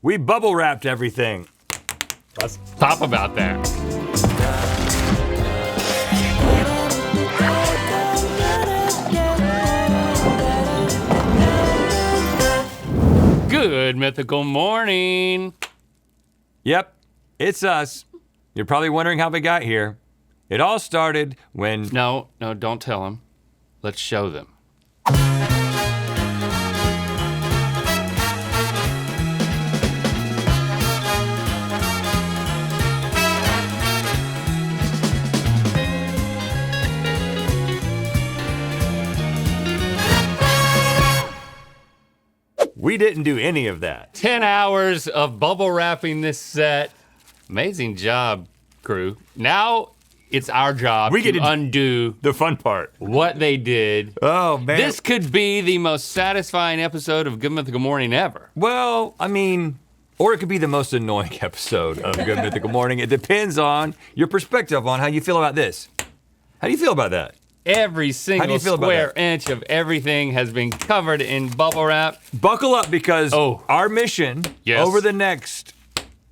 We bubble wrapped everything. Let's talk about that. Good mythical morning. Yep, it's us. You're probably wondering how we got here. It all started when... No, don't tell them. Let's show them. We didn't do any of that. 10 hours of bubble wrapping this set. Amazing job, crew. Now it's our job to undo the fun part. What they did. Oh, man. This could be the most satisfying episode of Good Mythical Morning ever. Well, I mean, or it could be the most annoying episode of Good Mythical Morning. It depends on your perspective on how you feel about this. How do you feel about that? Every single square inch of everything has been covered in bubble wrap. Buckle up because our mission over the next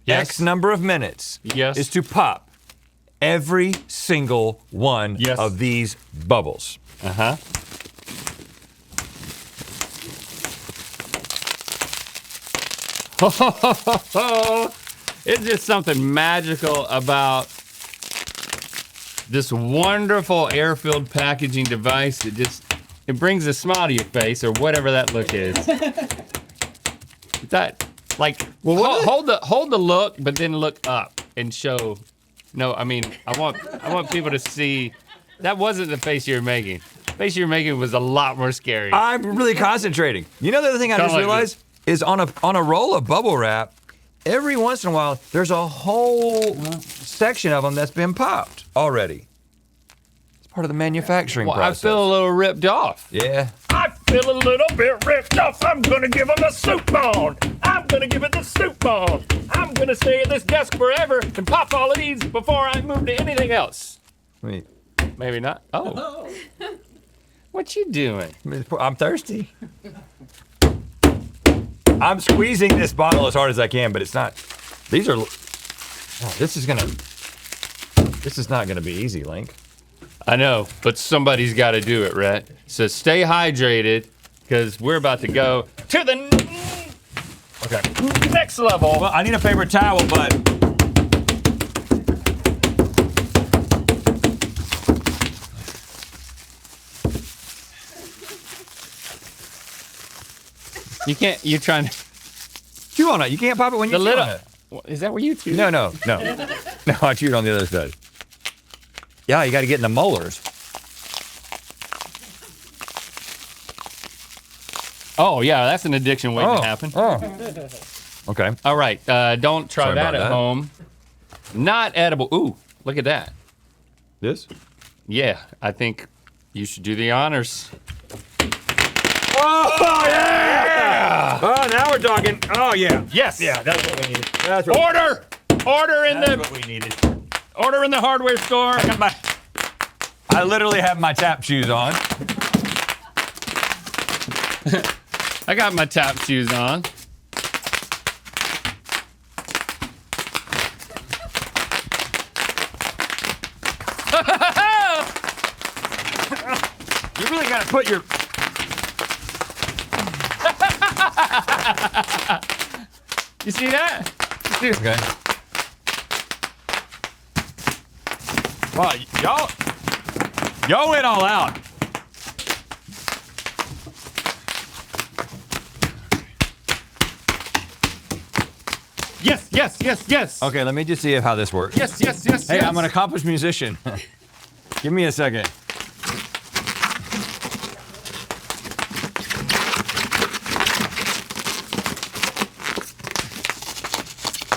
X number of minutes is to pop every single one of these bubbles. Uh-huh. It's just something magical about this wonderful air-filled packaging device. It brings a smile to your face, or whatever that look is. That, like, hold the look, but then look up and show. No, I mean, I want people to see. That wasn't the face you were making. The face you were making was a lot more scary. I'm really concentrating. You know the other thing I just realized is on a roll of bubble wrap, every once in a while, there's a whole section of them that's been popped already. It's part of the manufacturing process. I feel a little ripped off. Yeah. I feel a little bit ripped off. I'm gonna give them a soup bone. I'm gonna give it the soup bone. I'm gonna stay at this desk forever and pop all of these before I move to anything else. Wait. Maybe not. Oh. What you doing? I'm thirsty. I'm squeezing this bottle as hard as I can, but it's not. These are. Oh, this is not gonna be easy, Link. I know, but somebody's got to do it, Rhett. So stay hydrated, because we're about to go to the next level. Well, I need a paper towel, but. You can't. You're trying to chew on it. You can't pop it when you chew on it. Is that where you chew? No. No, I chewed on the other side. Yeah, you got to get in the molars. Oh yeah, that's an addiction waiting to happen. Okay. All right, don't try that at home. Not edible. Ooh, look at that. This? Yeah, I think you should do the honors. Oh yeah! Oh, now we're talking. Oh yeah. Yes. Yeah, that's what we needed. That's what Order in what we needed. Order in the hardware store. I literally have my tap shoes on. I got my tap shoes on. You really gotta put your. You see that? Okay. Wow, y'all went all out. Yes. Okay, let me just see how this works. Yes. Hey, I'm an accomplished musician. Give me a second.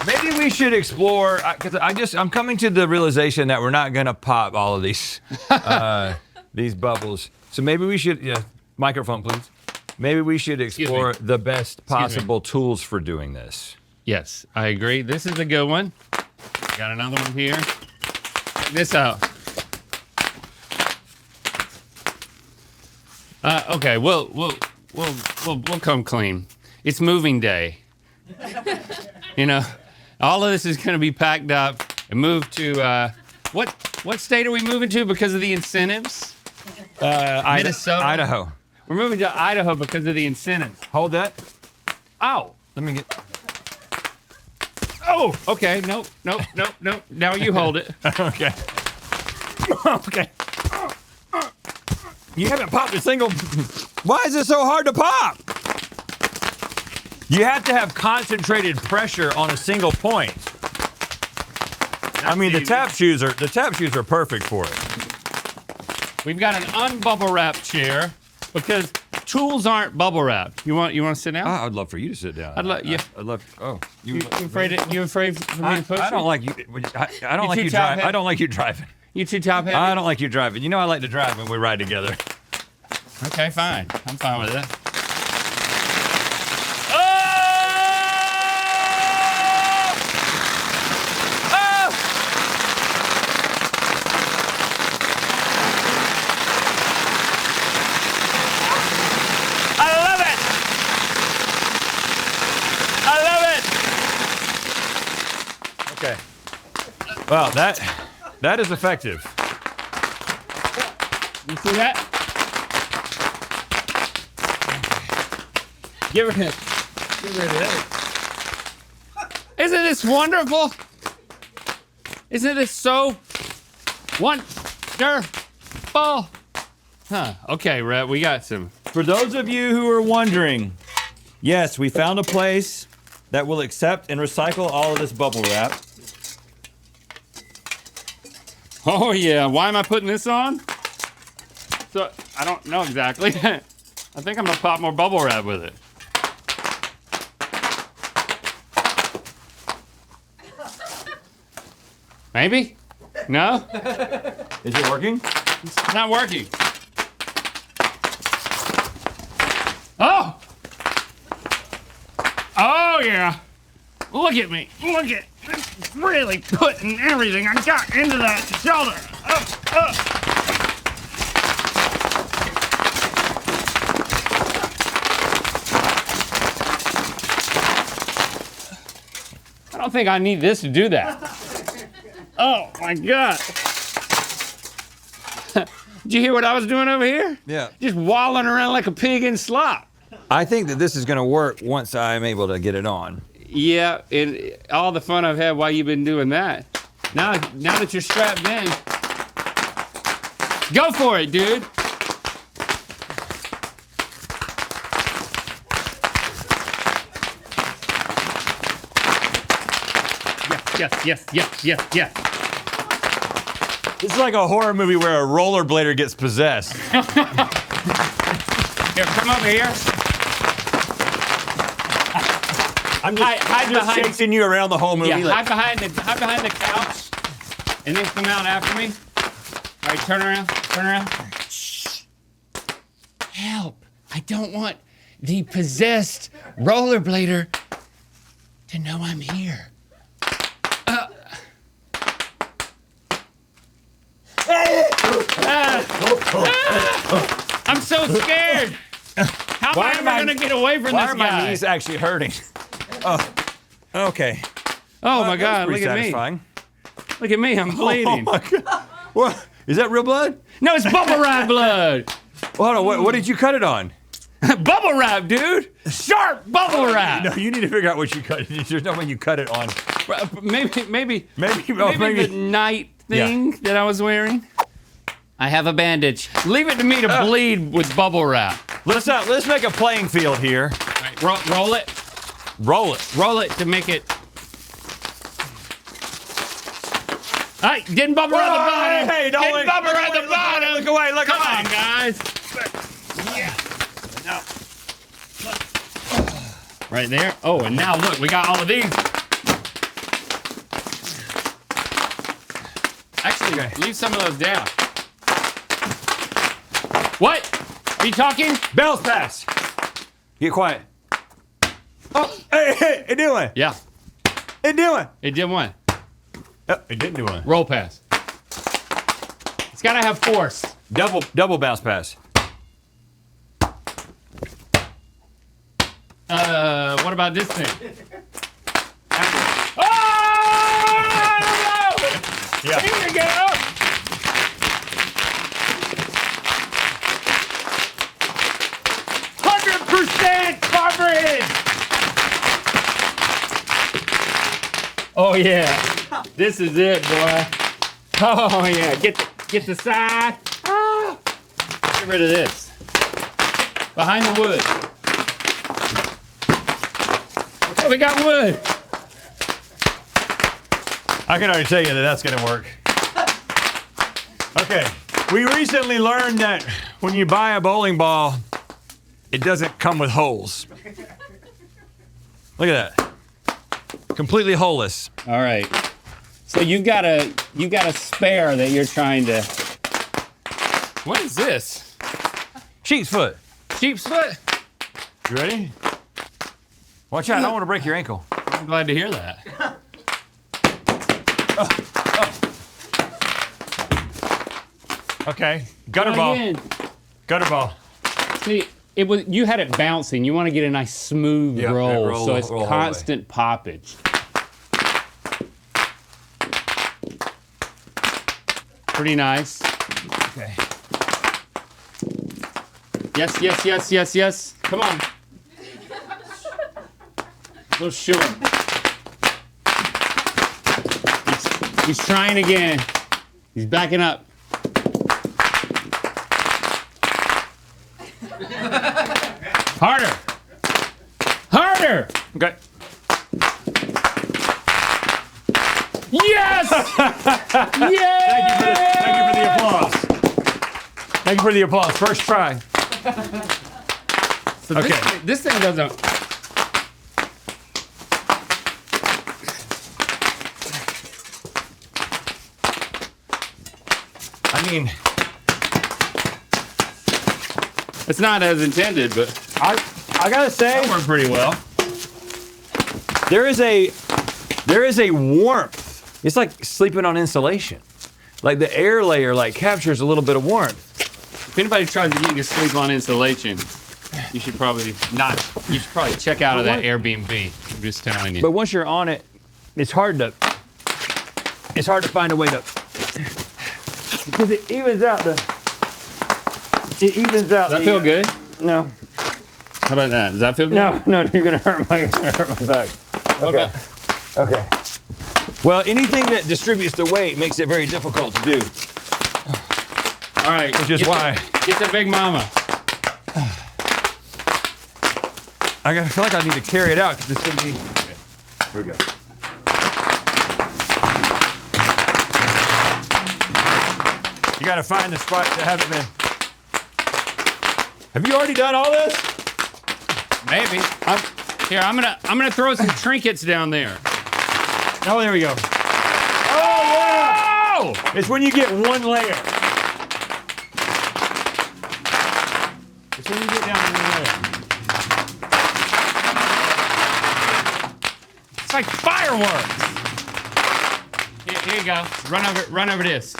Maybe we should explore, because I'm coming to the realization that we're not gonna pop all of these bubbles. So maybe we should, microphone please. Maybe we should explore the best possible tools for doing this. Yes, I agree. This is a good one. Got another one here. Check this out. Okay, we'll come clean. It's moving day. You know, all of this is going to be packed up and moved to what state are we moving to because of the incentives? Minnesota. Idaho. We're moving to Idaho because of the incentives. Hold that. Ow. Let me get. Oh, okay. Nope. Now you hold it. Okay. Okay. You haven't popped a single. Why is it so hard to pop? You have to have concentrated pressure on a single point. I mean, the tap shoes are perfect for it. We've got an unbubble wrap chair because tools aren't bubble wrap. You want to sit down? I'd love for you to sit down. I'd love. Yeah. I'd love. Oh, You afraid for me to push I don't you? like you. I don't like you driving. I don't like you driving. You too top heavy? I don't like you driving. You know I like to drive when we ride together. Okay, fine. I'm fine with that. Okay. Well, that is effective. You see that? Give rid of that. Isn't this wonderful? Isn't this so wonderful? Huh. Okay, Rhett, we got some. For those of you who are wondering, yes, we found a place that will accept and recycle all of this bubble wrap. Oh yeah, why am I putting this on? So, I don't know exactly. I think I'm gonna pop more bubble wrap with it. Maybe? No? Is it working? It's not working. Oh! Oh yeah! Look at me! Look at really putting everything I got into that shoulder. I don't think I need this to do that. Oh my God! Did you hear what I was doing over here? Yeah. Just walling around like a pig in slop. I think that this is going to work once I'm able to get it on. Yeah, and all the fun I've had while you've been doing that. Now that you're strapped in, go for it, dude. Yes. This is like a horror movie where a rollerblader gets possessed. Here, come over here. I'm just chasing you around the whole movie. Yeah, hide behind the couch, and then come out after me. All right, turn around. Shh. Help! I don't want the possessed rollerblader to know I'm here. I'm so scared. How am I going to get away from this guy? Why are my knees actually hurting? Oh, okay. Oh my God! Look at me. Look at me. I'm bleeding. Oh my God. What? Is that real blood? No, it's bubble wrap blood. Well, hold on. What did you cut it on? Bubble wrap, dude. Sharp bubble wrap. No, you need to figure out what you cut. There's no way you cut it on. Maybe the night thing that I was wearing. I have a bandage. Leave it to me to bleed with bubble wrap. Let's make a playing field here. All right, roll it. Roll it to make it. Hey, getting bubble around the bottom. Hey, don't getting bubble around the bottom. Look away. Come on, guys. Yeah. No. Right there. Oh, and now look, we got all of these. Actually, leave some of those down. What? Are you talking? Bell's pass. Get quiet. Oh, hey, it did one. Yeah. It did one. It did one. Oh, it didn't do one. Roll pass. It's gotta have force. Double bounce pass. What about this thing? Oh! Yeah. Here we go. 100% coverage. Oh yeah, this is it, boy. Oh yeah, get the side. Ah. Get rid of this. Behind the wood. Okay, we got wood. I can already tell you that that's gonna work. Okay, we recently learned that when you buy a bowling ball, it doesn't come with holes. Look at that. Completely holeless. All right. So you got a spare that you're trying to. What is this? Sheep's foot. Sheep's foot? You ready? Watch out, I don't want to break your ankle. I'm glad to hear that. Okay, gutter Try ball. again. Gutter ball. See, you had it bouncing. You want to get a nice smooth Yep, roll, roll so it's whole way. constant poppage. Pretty nice. Okay. Yes, yes, yes, yes, yes. Come on. Little short. He's trying again. He's backing up. Harder. Harder. Okay. Yes! Yes! Thank you for the applause. Thank you for the applause. First try. So Okay. this thing doesn't. I mean, It's not as intended, but I gotta say, that worked pretty well. there is a warmth. It's like sleeping on insulation. Like the air layer like captures a little bit of warmth. If anybody tries to get you to sleep on insulation, you should probably check out of that Airbnb. I'm just telling you. But once you're on it, it's hard to find a way to, because it evens out the. It evens out. Does that feel good? No, How about that? Does that feel good? no, you're gonna hurt my back. Okay. Okay. Well, anything that distributes the weight makes it very difficult to do, All right. which is why Get the big mama. I feel like I need to carry it out because it's gonna be. Here we go. You gotta find the spot that haven't been. Have you already done all this? Maybe. I'm gonna throw some trinkets down there. Oh, there we go. Oh, yeah! It's when you get one layer. It's when you get down to one layer. It's like fireworks. Here you go. Run over this.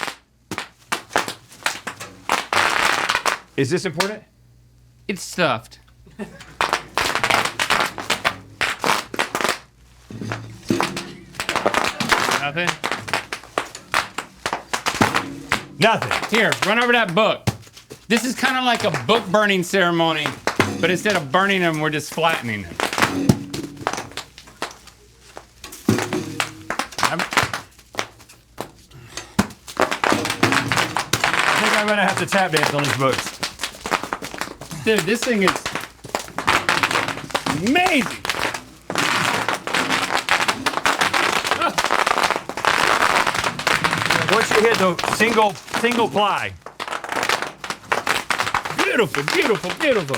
Is this important? It's stuffed. Nothing? Nothing. Here, run over that book. This is kind of like a book burning ceremony, but instead of burning them, we're just flattening them. I think I'm gonna have to tap dance on these books. Dude, this thing is amazing. Once you hit the single ply. Beautiful, beautiful, beautiful.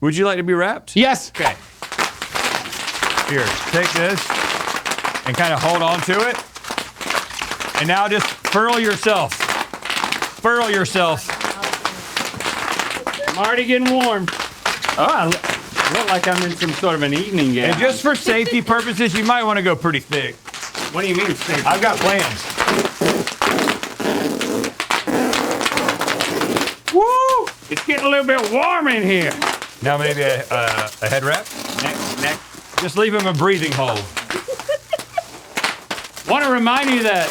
Would you like to be wrapped? Yes. Okay. Here, take this and kind of hold on to it. And now just furl yourself. Furl yourself. I'm already getting warm. Oh, I look like I'm in some sort of an evening game. And just for safety purposes, you might want to go pretty thick. What do you mean safe? I've got plans. It's getting a little bit warm in here. Now maybe a head wrap. Next. Just leave him a breathing hole. Want to remind you that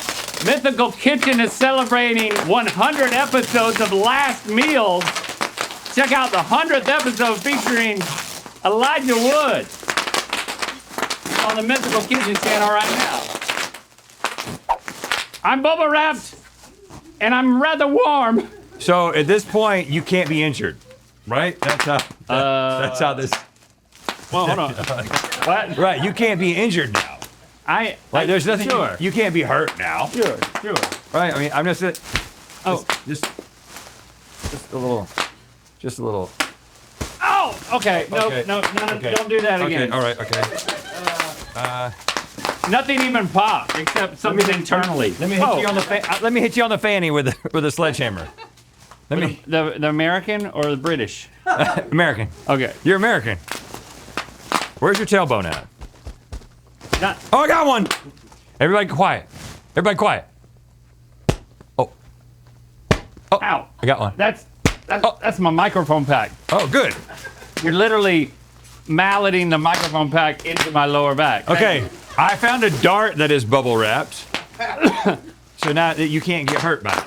Mythical Kitchen is celebrating 100 episodes of Last Meals. Check out the 100th episode featuring Elijah Wood on the Mythical Kitchen channel right now. I'm bubble wrapped and I'm rather warm. So at this point, you can't be injured, right? That's how this. Well, hold on. What? Right, you can't be injured now. There's nothing. Sure. You can't be hurt now. Sure. Right. I mean, I'm just. Just a little. Oh, okay. No, Okay. no, Okay. don't do that Okay. again. All right. Okay. Nothing even popped except something internally. Let me hit you on the let me hit you on the fanny with a sledgehammer. Let me. The American or the British? American. Okay. You're American. Where's your tailbone at? Not, Oh, I got one. Everybody quiet. Oh. ow. I got one. That's my microphone pack. Oh, good. You're literally malleting the microphone pack into my lower back. Okay. I found a dart that is bubble wrapped. So now that you can't get hurt by it.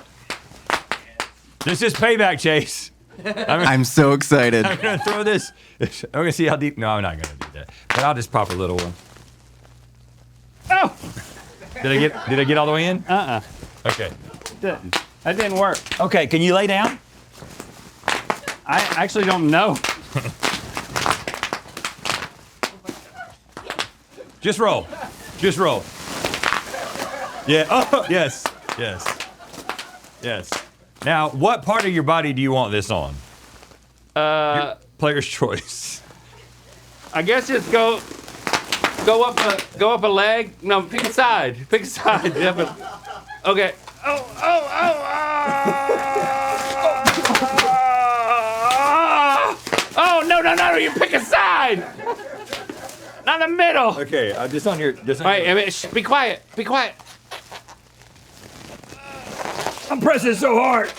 This is payback, Chase. I'm so excited. I'm gonna throw this. I'm gonna see how deep. No, I'm not gonna do that. But I'll just pop a little one. Oh! Did I get all the way in? Okay. That didn't work. Okay, can you lay down? I actually don't know. Just roll. Yeah. Oh, yes. Now, what part of your body do you want this on? Player's choice. I guess just go up a leg. No, pick a side. Yeah, but, okay. Oh, no, you pick a side. Not the middle. Okay, just on your. All right, be quiet. I'm pressing so hard.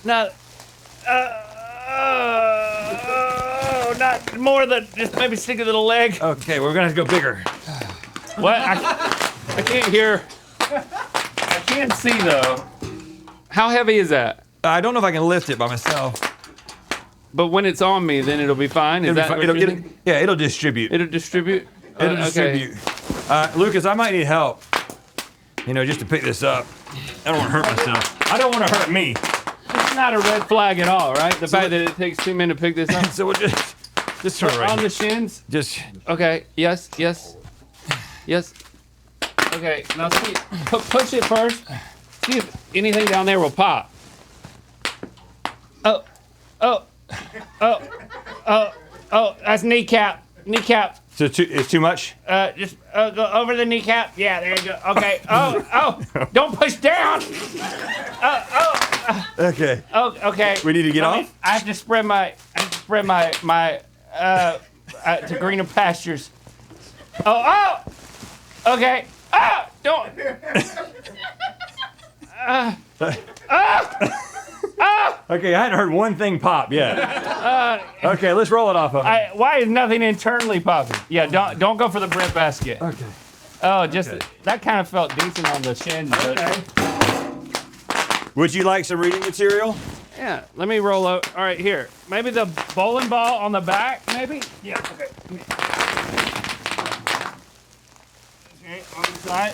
No. Not more than just maybe stick it to the leg. Okay, we're gonna have to go bigger. What? I can't hear. I can't see though. How heavy is that? I don't know if I can lift it by myself. But when it's on me, then it'll be fine. Is that what you're saying? Yeah, it'll distribute. It'll distribute? It'll Okay. distribute. Lucas, I might need help. Just to pick this up. I don't want to hurt myself. I don't want to hurt me. It's not a red flag at all, right? The fact that it takes 2 minutes to pick this up. So we'll just turn right On here. the shins? Just. Okay, yes. Okay, now see, push it first. See if anything down there will pop. Oh, that's kneecap. So it's too much? Just go over the kneecap. Yeah, there you go. Okay. Oh, don't push down. Okay. Oh, okay. We need to get off? I have to spread my to greener pastures. Oh, okay. Don't. Okay, I hadn't heard one thing pop yet. Okay, let's roll it off of him. Why is nothing internally popping? Yeah, don't go for the bread basket. Okay. Oh, that kind of felt decent on the shins. But, Would you like some reading material? yeah, let me roll out. All right, here. Maybe the bowling ball on the back, maybe? Yeah, okay. Okay, on the side.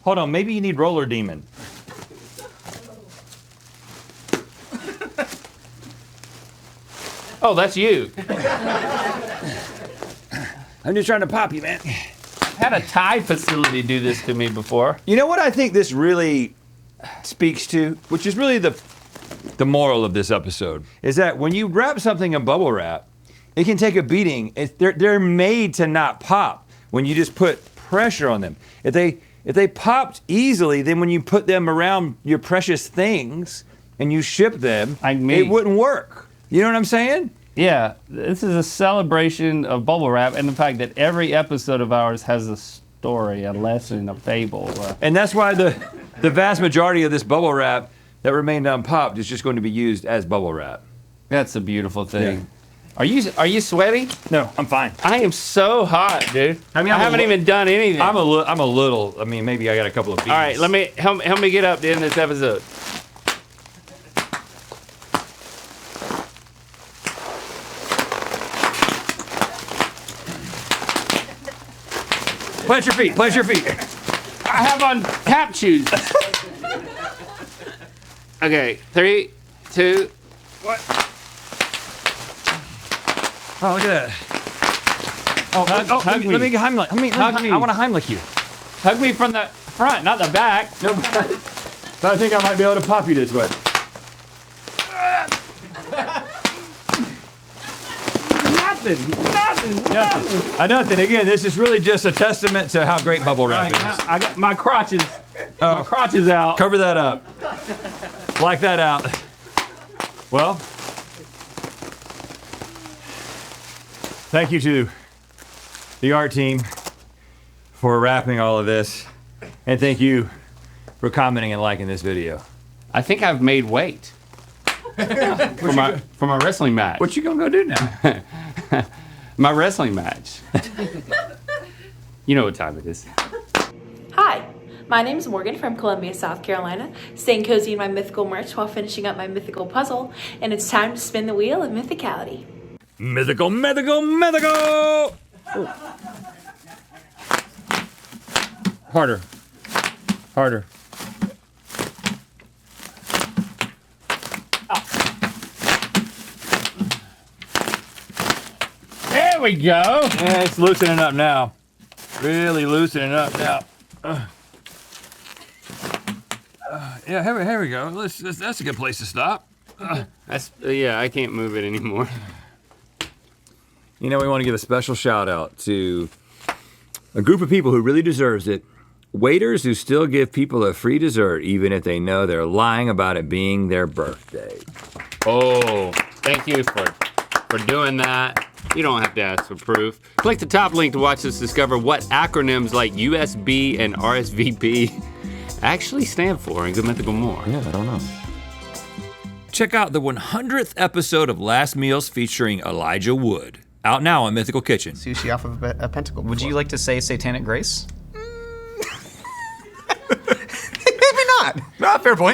Hold on, maybe you need Roller Demon. Oh, that's you. I'm just trying to pop you, man. I've had a Thai facility do this to me before. You know what I think this really speaks to, which is really the moral of this episode, is that when you wrap something in bubble wrap, it can take a beating. They're made to not pop when you just put pressure on them. If they popped easily, then when you put them around your precious things and you ship them, it wouldn't work. You know what I'm saying? Yeah, this is a celebration of bubble wrap and the fact that every episode of ours has a story, a lesson, a fable. And that's why the vast majority of this bubble wrap that remained unpopped is just going to be used as bubble wrap. That's a beautiful thing. Yeah. Are you sweaty? No, I'm fine. I am so hot, dude. I mean, I haven't even done anything. I'm a little. I mean, maybe I got a couple of beats. All right, help me get up to end this episode. Plant your feet. Plant your feet. I have on tap shoes. Okay, 3, 2, 1. Oh, look at that. Hug me. Let me Heimlich. Hug me. I want to Heimlich you. Hug me from the front, not the back. No, but I think I might be able to pop you this way. Nothing. Nothing. Again, this is really just a testament to how great bubble wrap is. I got my crotches. My crotches out. Cover that up. Black that out. Well, thank you to the art team for wrapping all of this. And thank you for commenting and liking this video. I think I've made weight for my wrestling match. What you gonna go do now? My wrestling match. You know what time it is. Hi, my name is Morgan from Columbia, South Carolina, staying cozy in my mythical merch while finishing up my mythical puzzle, and it's time to spin the wheel of mythicality. Mythical, mythical, mythical! Ooh. Harder. Harder. There we go. Yeah, it's loosening up now. Really loosening up now. Yeah, here we go. That's a good place to stop. Yeah, I can't move it anymore. You know, we want to give a special shout out to a group of people who really deserves it. Waiters who still give people a free dessert even if they know they're lying about it being their birthday. Oh, thank you for doing that. You don't have to ask for proof. Click the top link to watch us discover what acronyms like USB and RSVP actually stand for in Good Mythical More. Yeah, I don't know. Check out the 100th episode of Last Meals featuring Elijah Wood. Out now on Mythical Kitchen. Sushi off of a pentacle. Would you like to say Satanic Grace? Maybe not. No, fair point.